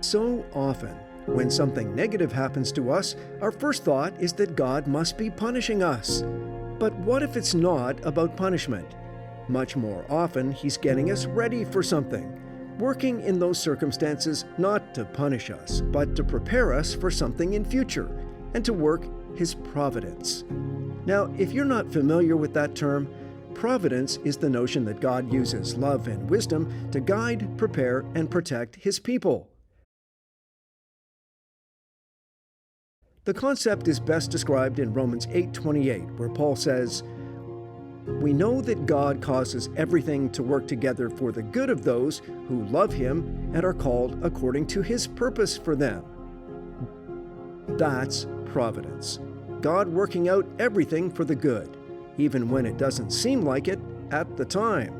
So often, when something negative happens to us, our first thought is that God must be punishing us. But what if it's not about punishment? Much more often, He's getting us ready for something, working in those circumstances not to punish us, but to prepare us for something in future, and to work His providence. Now, if you're not familiar with that term, providence is the notion that God uses love and wisdom to guide, prepare, and protect His people. The concept is best described in Romans 8:28, where Paul says, "We know that God causes everything to work together for the good of those who love Him and are called according to His purpose for them." That's providence. God working out everything for the good, even when it doesn't seem like it at the time.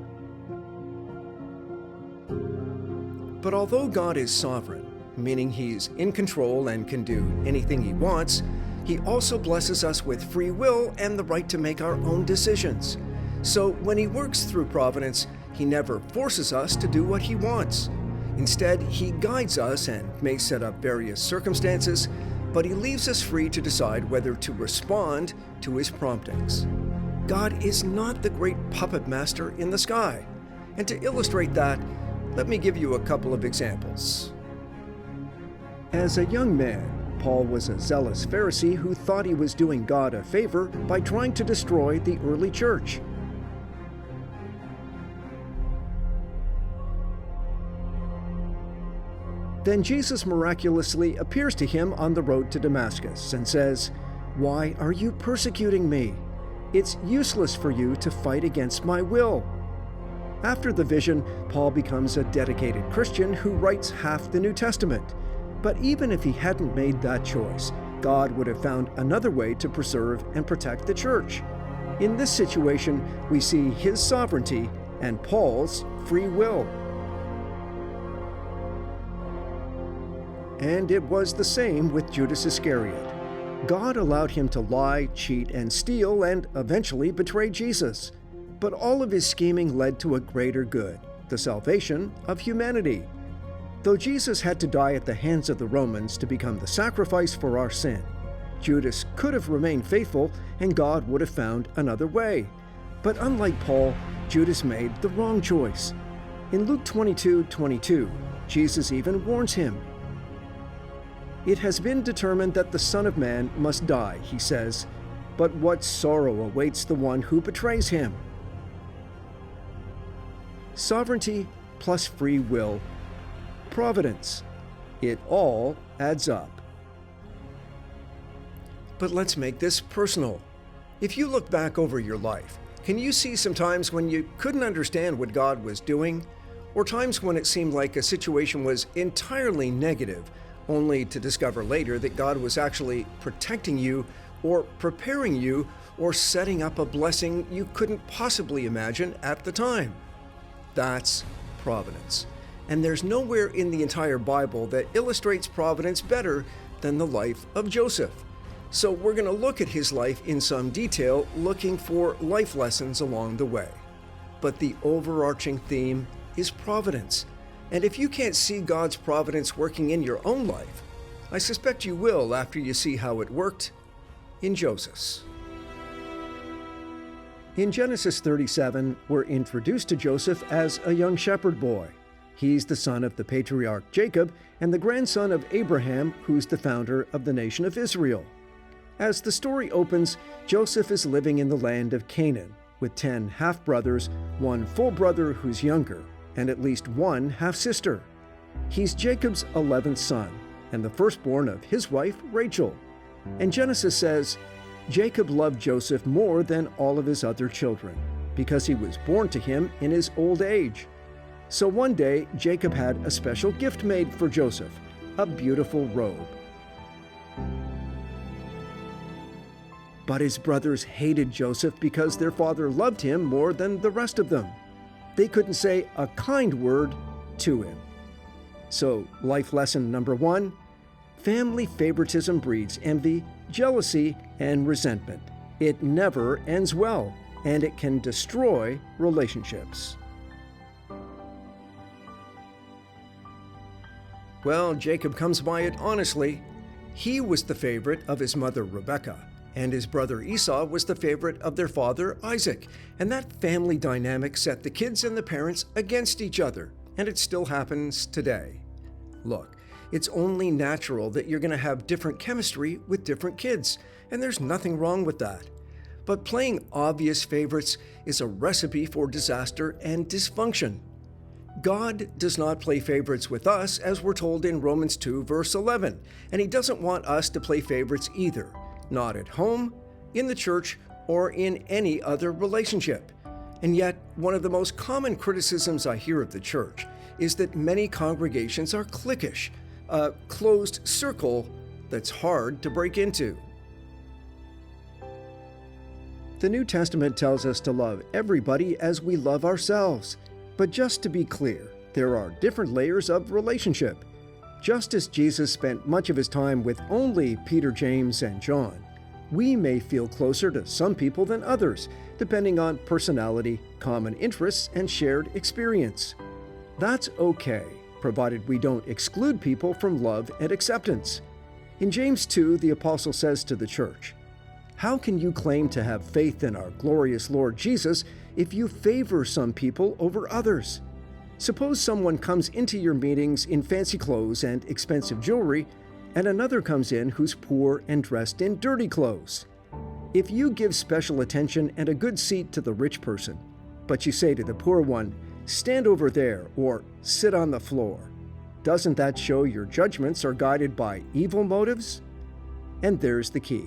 But although God is sovereign, meaning He's in control and can do anything He wants, He also blesses us with free will and the right to make our own decisions. So when He works through providence, He never forces us to do what He wants. Instead, He guides us and may set up various circumstances, but He leaves us free to decide whether to respond to His promptings. God is not the great puppet master in the sky. And to illustrate that, let me give you a couple of examples. As a young man, Paul was a zealous Pharisee who thought he was doing God a favor by trying to destroy the early church. Then Jesus miraculously appears to him on the road to Damascus and says, "Why are you persecuting me? It's useless for you to fight against my will." After the vision, Paul becomes a dedicated Christian who writes half the New Testament. But even if he hadn't made that choice, God would have found another way to preserve and protect the church. In this situation, we see His sovereignty and Paul's free will. And it was the same with Judas Iscariot. God allowed him to lie, cheat, and steal, and eventually betray Jesus. But all of his scheming led to a greater good, the salvation of humanity. Though Jesus had to die at the hands of the Romans to become the sacrifice for our sin, Judas could have remained faithful and God would have found another way. But unlike Paul, Judas made the wrong choice. In Luke 22:22, Jesus even warns him. "It has been determined that the Son of Man must die," He says, "but what sorrow awaits the one who betrays Him." Sovereignty plus free will, providence. It all adds up. But let's make this personal. If you look back over your life, can you see some times when you couldn't understand what God was doing? Or times when it seemed like a situation was entirely negative, only to discover later that God was actually protecting you or preparing you or setting up a blessing you couldn't possibly imagine at the time? That's providence. And there's nowhere in the entire Bible that illustrates providence better than the life of Joseph. So we're going to look at his life in some detail, looking for life lessons along the way. But the overarching theme is providence. And if you can't see God's providence working in your own life, I suspect you will after you see how it worked in Joseph's. In Genesis 37, we're introduced to Joseph as a young shepherd boy. He's the son of the patriarch Jacob and the grandson of Abraham, who's the founder of the nation of Israel. As the story opens, Joseph is living in the land of Canaan with 10 half-brothers, one full brother who's younger, and at least one half-sister. He's Jacob's 11th son and the firstborn of his wife, Rachel. And Genesis says, Jacob loved Joseph more than all of his other children because he was born to him in his old age. So one day, Jacob had a special gift made for Joseph, a beautiful robe. But his brothers hated Joseph because their father loved him more than the rest of them. They couldn't say a kind word to him. So, life lesson number 1, family favoritism breeds envy, jealousy, and resentment. It never ends well, and it can destroy relationships. Well, Jacob comes by it honestly. He was the favorite of his mother Rebekah, and his brother Esau was the favorite of their father Isaac, and that family dynamic set the kids and the parents against each other, and it still happens today. Look, it's only natural that you're going to have different chemistry with different kids, and there's nothing wrong with that. But playing obvious favorites is a recipe for disaster and dysfunction. God does not play favorites with us, as we're told in Romans 2, verse 11, and He doesn't want us to play favorites either, not at home, in the church, or in any other relationship. And yet, one of the most common criticisms I hear of the church is that many congregations are cliquish, a closed circle that's hard to break into. The New Testament tells us to love everybody as we love ourselves. But just to be clear, there are different layers of relationship. Just as Jesus spent much of His time with only Peter, James, and John, we may feel closer to some people than others, depending on personality, common interests, and shared experience. That's okay, provided we don't exclude people from love and acceptance. In James 2, the apostle says to the church, "How can you claim to have faith in our glorious Lord Jesus if you favor some people over others? Suppose someone comes into your meetings in fancy clothes and expensive jewelry, and another comes in who's poor and dressed in dirty clothes. If you give special attention and a good seat to the rich person, but you say to the poor one, 'Stand over there,' or 'Sit on the floor,' doesn't that show your judgments are guided by evil motives?" And there's the key.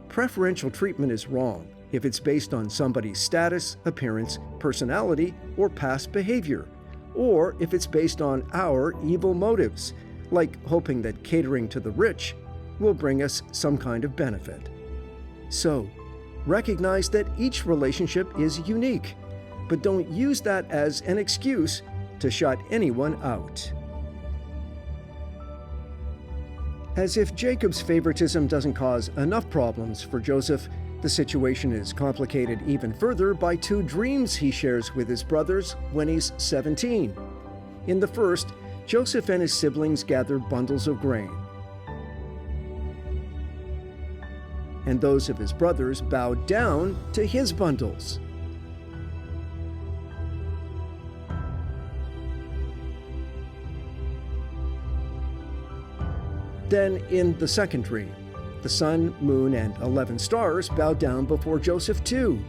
Preferential treatment is wrong if it's based on somebody's status, appearance, personality, or past behavior, or if it's based on our evil motives, like hoping that catering to the rich will bring us some kind of benefit. So, recognize that each relationship is unique, but don't use that as an excuse to shut anyone out. As if Jacob's favoritism doesn't cause enough problems for Joseph, the situation is complicated even further by two dreams he shares with his brothers when he's 17. In the first, Joseph and his siblings gather bundles of grain, and those of his brothers bow down to his bundles. Then, in the second dream, the sun, moon, and 11 stars bow down before Joseph too.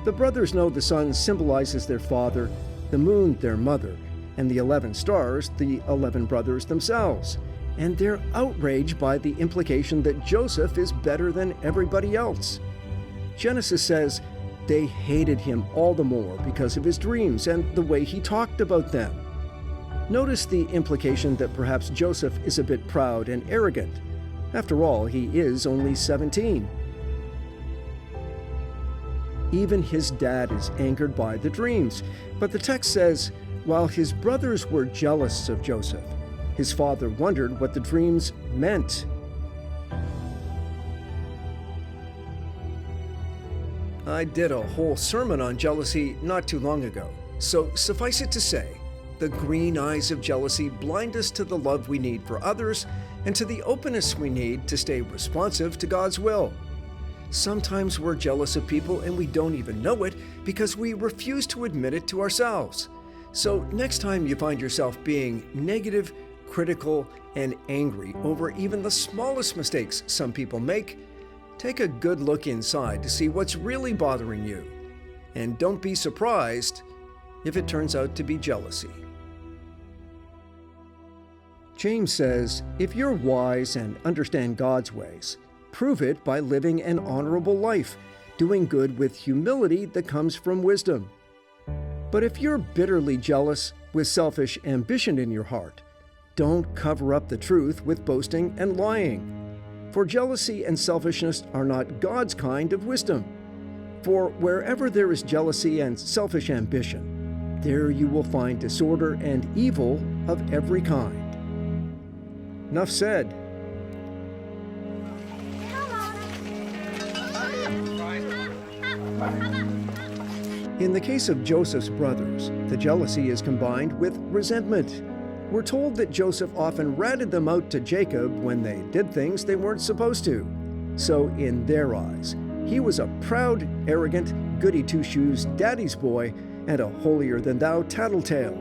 The brothers know the sun symbolizes their father, the moon their mother, and the 11 stars the 11 brothers themselves, and they're outraged by the implication that Joseph is better than everybody else. Genesis says they hated him all the more because of his dreams and the way he talked about them. Notice the implication that perhaps Joseph is a bit proud and arrogant. After all, he is only 17. Even his dad is angered by the dreams, but the text says, while his brothers were jealous of Joseph, his father wondered what the dreams meant. I did a whole sermon on jealousy not too long ago, so suffice it to say, the green eyes of jealousy blind us to the love we need for others and to the openness we need to stay responsive to God's will. Sometimes we're jealous of people and we don't even know it because we refuse to admit it to ourselves. So next time you find yourself being negative, critical, and angry over even the smallest mistakes some people make, take a good look inside to see what's really bothering you. And don't be surprised if it turns out to be jealousy. James says, if you're wise and understand God's ways, prove it by living an honorable life, doing good with humility that comes from wisdom. But if you're bitterly jealous with selfish ambition in your heart, don't cover up the truth with boasting and lying. For jealousy and selfishness are not God's kind of wisdom. For wherever there is jealousy and selfish ambition, there you will find disorder and evil of every kind. Enough said. In the case of Joseph's brothers, the jealousy is combined with resentment. We're told that Joseph often ratted them out to Jacob when they did things they weren't supposed to. So in their eyes, he was a proud, arrogant, goody-two-shoes daddy's boy and a holier-than-thou tattletale.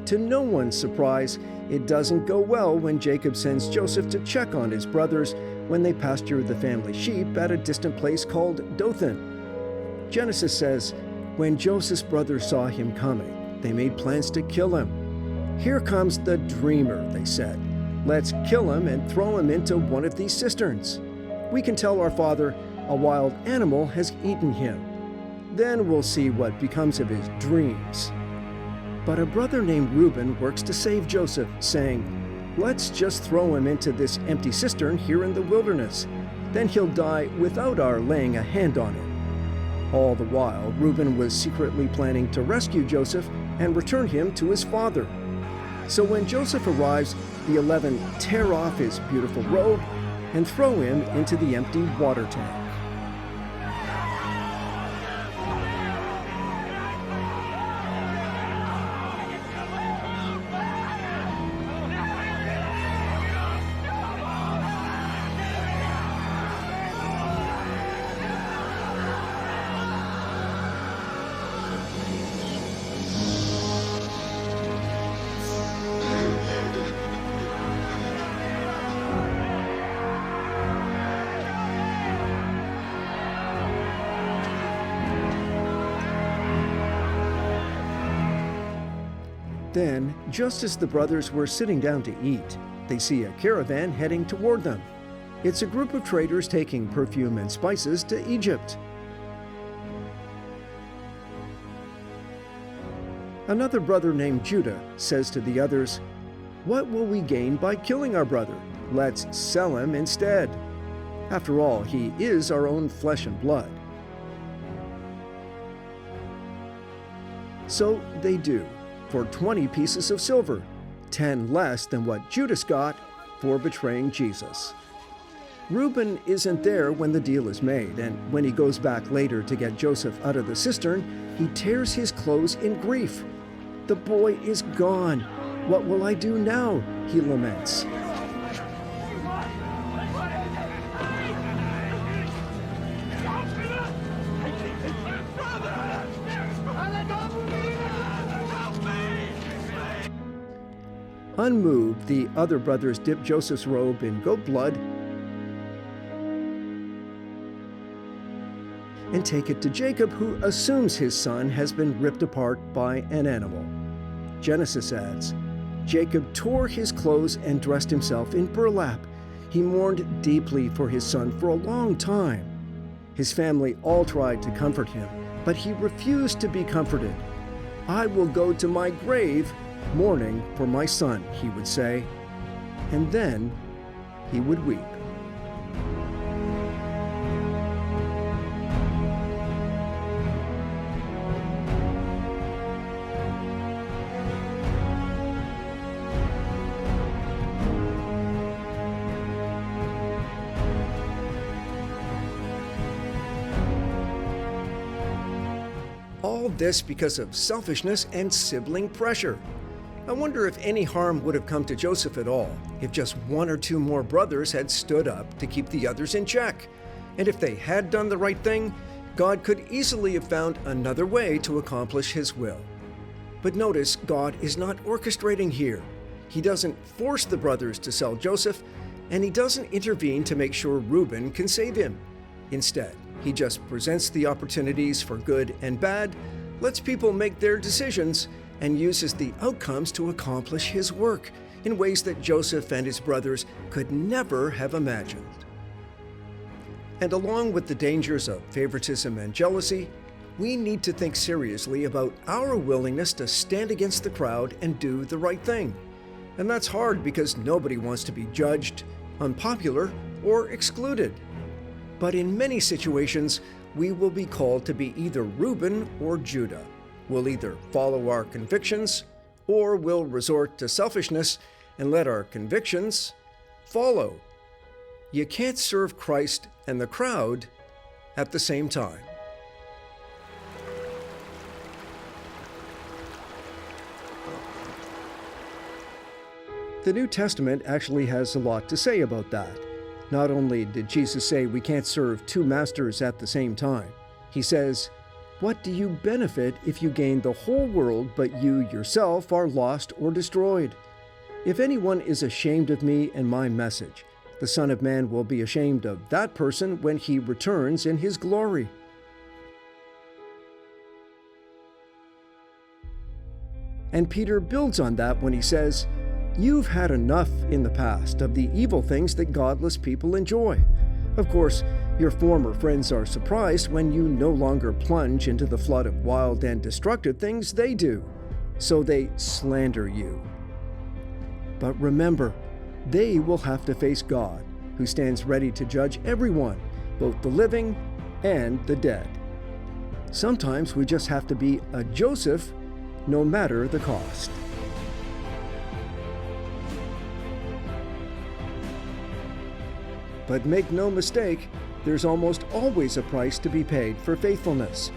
To no one's surprise, it doesn't go well when Jacob sends Joseph to check on his brothers when they pasture the family sheep at a distant place called Dothan. Genesis says, when Joseph's brothers saw him coming, they made plans to kill him. Here comes the dreamer, they said. Let's kill him and throw him into one of these cisterns. We can tell our father a wild animal has eaten him. Then we'll see what becomes of his dreams. But a brother named Reuben works to save Joseph, saying, let's just throw him into this empty cistern here in the wilderness. Then he'll die without our laying a hand on him. All the while, Reuben was secretly planning to rescue Joseph and return him to his father. So when Joseph arrives, the 11 tear off his beautiful robe and throw him into the empty water tank. Then, just as the brothers were sitting down to eat, they see a caravan heading toward them. It's a group of traders taking perfume and spices to Egypt. Another brother named Judah says to the others, what will we gain by killing our brother? Let's sell him instead. After all, he is our own flesh and blood. So they do. For 20 pieces of silver, 10 less than what Judas got for betraying Jesus. Reuben isn't there when the deal is made, and when he goes back later to get Joseph out of the cistern, he tears his clothes in grief. The boy is gone. What will I do now? He laments. Unmoved, the other brothers dip Joseph's robe in goat blood and take it to Jacob, who assumes his son has been ripped apart by an animal. Genesis adds, Jacob tore his clothes and dressed himself in burlap. He mourned deeply for his son for a long time. His family all tried to comfort him, but he refused to be comforted. I will go to my grave mourning for my son, he would say, and then he would weep. All this because of selfishness and sibling pressure. I wonder if any harm would have come to Joseph at all if just one or two more brothers had stood up to keep the others in check. And if they had done the right thing, God could easily have found another way to accomplish his will. But notice, God is not orchestrating here. He doesn't force the brothers to sell Joseph, and he doesn't intervene to make sure Reuben can save him. Instead, he just presents the opportunities for good and bad, lets people make their decisions, and uses the outcomes to accomplish his work in ways that Joseph and his brothers could never have imagined. And along with the dangers of favoritism and jealousy, we need to think seriously about our willingness to stand against the crowd and do the right thing. And that's hard because nobody wants to be judged, unpopular, or excluded. But in many situations, we will be called to be either Reuben or Judah. We'll either follow our convictions, or we'll resort to selfishness and let our convictions follow. You can't serve Christ and the crowd at the same time. the New Testament actually has a lot to say about that. Not only did Jesus say we can't serve two masters at the same time, he says, "What do you benefit if you gain the whole world, but you yourself are lost or destroyed? If anyone is ashamed of me and my message, the Son of Man will be ashamed of that person when he returns in his glory." And Peter builds on that when he says, "You've had enough in the past of the evil things that godless people enjoy. Of course, your former friends are surprised when you no longer plunge into the flood of wild and destructive things they do, so they slander you. But remember, they will have to face God, who stands ready to judge everyone, both the living and the dead. Sometimes we just have to be a Joseph, no matter the cost." But make no mistake, there's almost always a price to be paid for faithfulness.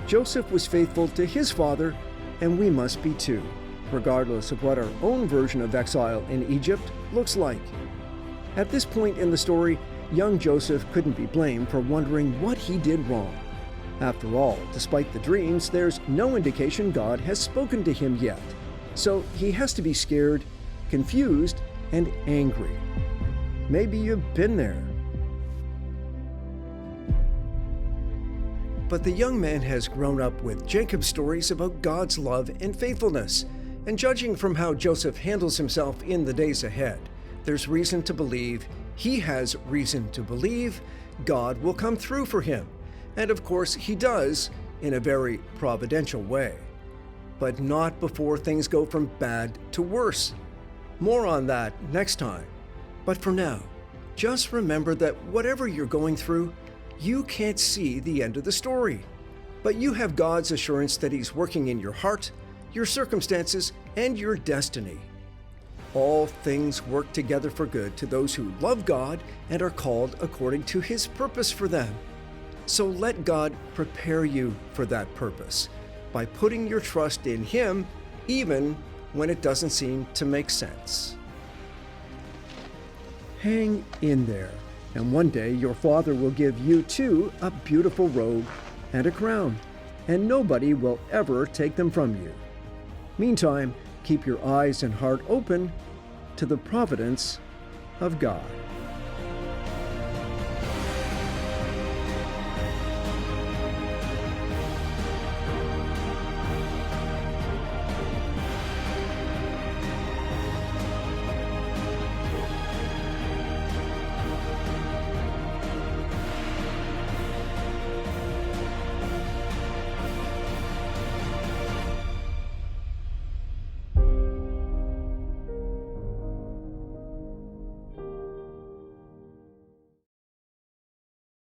Joseph was faithful to his father, and we must be too, regardless of what our own version of exile in Egypt looks like. At this point in the story, young Joseph couldn't be blamed for wondering what he did wrong. After all, despite the dreams, there's no indication God has spoken to him yet. So he has to be scared, confused, and angry. Maybe you've been there. But the young man has grown up with Jacob's stories about God's love and faithfulness, and judging from how Joseph handles himself in the days ahead, there's reason to believe, he has reason to believe, God will come through for him. And of course, he does, in a very providential way. But not before things go from bad to worse. More on that next time. But for now, just remember that whatever you're going through, you can't see the end of the story. But you have God's assurance that He's working in your heart, your circumstances, and your destiny. All things work together for good to those who love God and are called according to His purpose for them. So let God prepare you for that purpose by putting your trust in Him, even when it doesn't seem to make sense. Hang in there, and one day your Father will give you too a beautiful robe and a crown, and nobody will ever take them from you. Meantime, keep your eyes and heart open to the providence of God.